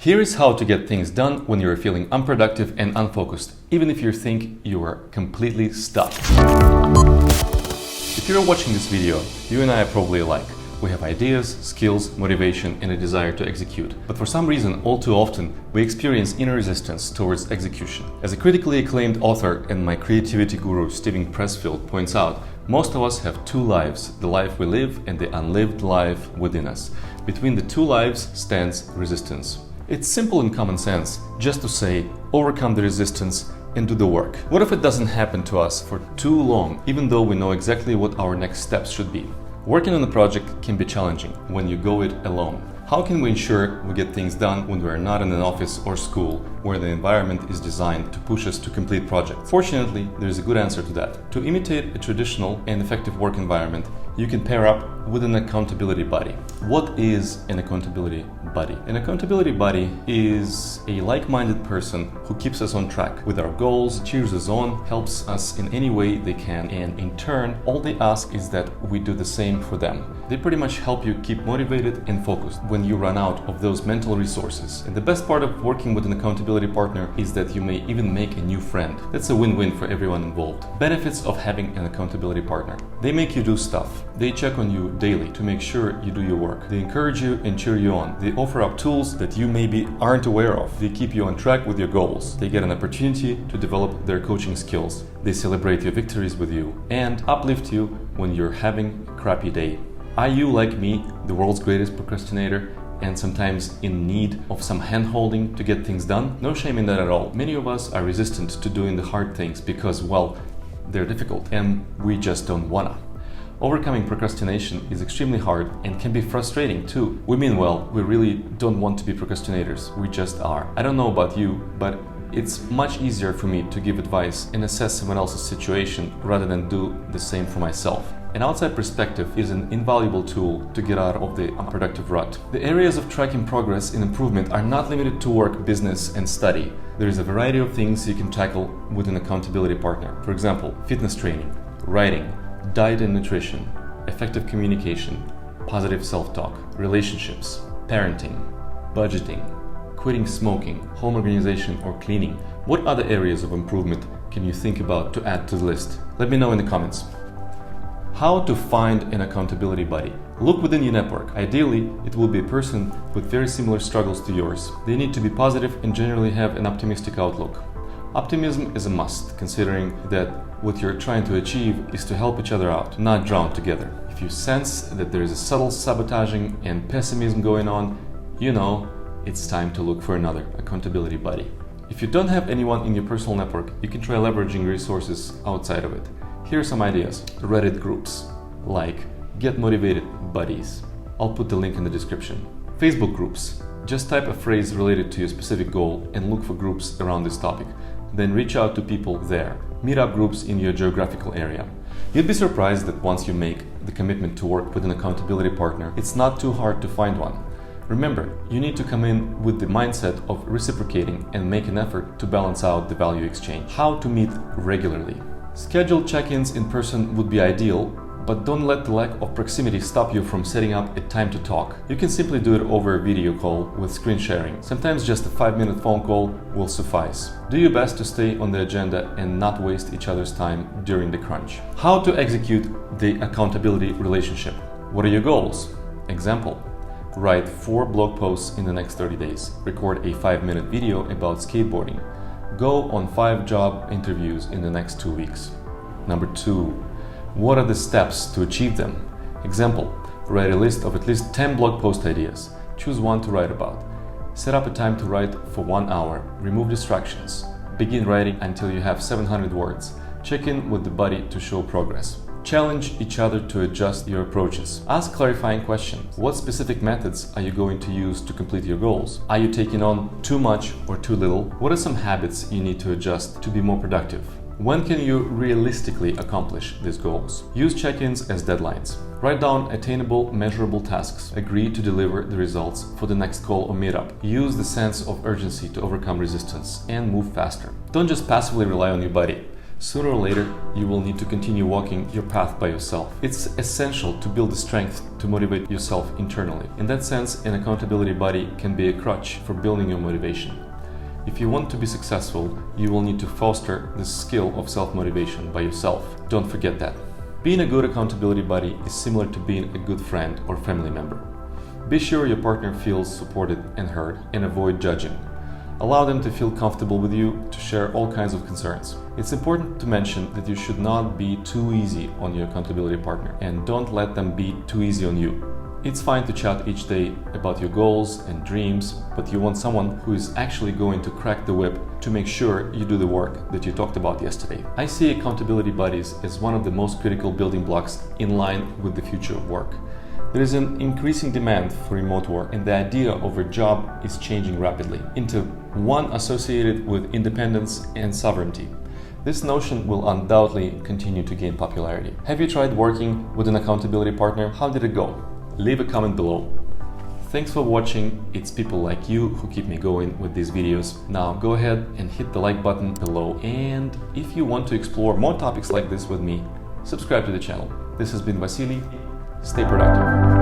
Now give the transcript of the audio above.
Here is how to get things done when you're feeling unproductive and unfocused, even if you think you are completely stuck. If you're watching this video, you and I are probably alike. We have ideas, skills, motivation, and a desire to execute. But for some reason, all too often, we experience inner resistance towards execution. As a critically acclaimed author and my creativity guru Steven Pressfield points out, most of us have two lives, the life we live and the unlived life within us. Between the two lives stands resistance. It's simple and common sense, just to say, overcome the resistance and do the work. What if it doesn't happen to us for too long, even though we know exactly what our next steps should be? Working on a project can be challenging when you go it alone. How can we ensure we get things done when we're not in an office or school where the environment is designed to push us to complete projects? Fortunately, there's a good answer to that. To imitate a traditional and effective work environment, you can pair up with an accountability buddy. What is an accountability buddy? An accountability buddy is a like-minded person who keeps us on track with our goals, cheers us on, helps us in any way they can, and in turn, all they ask is that we do the same for them. They pretty much help you keep motivated and focused when you run out of those mental resources. And the best part of working with an accountability partner is that you may even make a new friend. That's a win-win for everyone involved. Benefits of having an accountability partner. They make you do stuff. They check on you daily to make sure you do your work. They encourage you and cheer you on. They offer up tools that you maybe aren't aware of. They keep you on track with your goals. They get an opportunity to develop their coaching skills. They celebrate your victories with you and uplift you when you're having a crappy day. Are you, like me, the world's greatest procrastinator and sometimes in need of some hand-holding to get things done? No shame in that at all. Many of us are resistant to doing the hard things because, well, they're difficult and we just don't wanna. Overcoming procrastination is extremely hard and can be frustrating too. We mean well, we really don't want to be procrastinators, we just are. I don't know about you, but it's much easier for me to give advice and assess someone else's situation rather than do the same for myself. An outside perspective is an invaluable tool to get out of the unproductive rut. The areas of tracking progress and improvement are not limited to work, business, and study. There is a variety of things you can tackle with an accountability partner. For example, fitness training, writing, diet and nutrition, effective communication, positive self-talk, relationships, parenting, budgeting, quitting smoking, home organization or cleaning. What other areas of improvement can you think about to add to the list? Let me know in the comments. How to find an accountability buddy. Look within your network. Ideally, it will be a person with very similar struggles to yours. They need to be positive and generally have an optimistic outlook. Optimism is a must, considering that what you're trying to achieve is to help each other out, not drown together. If you sense that there is a subtle sabotaging and pessimism going on, you know it's time to look for another accountability buddy. If you don't have anyone in your personal network, you can try leveraging resources outside of it. Here are some ideas. Reddit groups, like Get Motivated Buddies. I'll put the link in the description. Facebook groups. Just type a phrase related to your specific goal and look for groups around this topic. Then reach out to people there. Meetup groups in your geographical area. You'd be surprised that once you make the commitment to work with an accountability partner, it's not too hard to find one. Remember, you need to come in with the mindset of reciprocating and make an effort to balance out the value exchange. How to meet regularly. Scheduled check-ins in person would be ideal, but don't let the lack of proximity stop you from setting up a time to talk. You can simply do it over a video call with screen sharing. Sometimes just a 5-minute phone call will suffice. Do your best to stay on the agenda and not waste each other's time during the crunch. How to execute the accountability relationship. What are your goals? Example. Write 4 blog posts in the next 30 days. Record a 5-minute video about skateboarding. Go on 5 job interviews in the next 2 weeks. Number 2. What are the steps to achieve them? Example, write a list of at least 10 blog post ideas. Choose one to write about. Set up a time to write for 1 hour. Remove distractions. Begin writing until you have 700 words. Check in with the buddy to show progress. Challenge each other to adjust your approaches. Ask clarifying questions. What specific methods are you going to use to complete your goals? Are you taking on too much or too little? What are some habits you need to adjust to be more productive? When can you realistically accomplish these goals? Use check-ins as deadlines. Write down attainable, measurable tasks. Agree to deliver the results for the next call or meetup. Use the sense of urgency to overcome resistance and move faster. Don't just passively rely on your buddy. Sooner or later, you will need to continue walking your path by yourself. It's essential to build the strength to motivate yourself internally. In that sense, an accountability buddy can be a crutch for building your motivation. If you want to be successful, you will need to foster the skill of self-motivation by yourself. Don't forget that. Being a good accountability buddy is similar to being a good friend or family member. Be sure your partner feels supported and heard, and avoid judging. Allow them to feel comfortable with you to share all kinds of concerns. It's important to mention that you should not be too easy on your accountability partner, and don't let them be too easy on you. It's fine to chat each day about your goals and dreams, but you want someone who is actually going to crack the whip to make sure you do the work that you talked about yesterday. I see accountability buddies as one of the most critical building blocks in line with the future of work. There is an increasing demand for remote work, and the idea of a job is changing rapidly into one associated with independence and sovereignty. This notion will undoubtedly continue to gain popularity. Have you tried working with an accountability partner? How did it go? Leave a comment below. Thanks for watching. It's people like you who keep me going with these videos. Now go ahead and hit the like button below, and if you want to explore more topics like this with me, subscribe to the channel. This has been Vasily. Stay productive.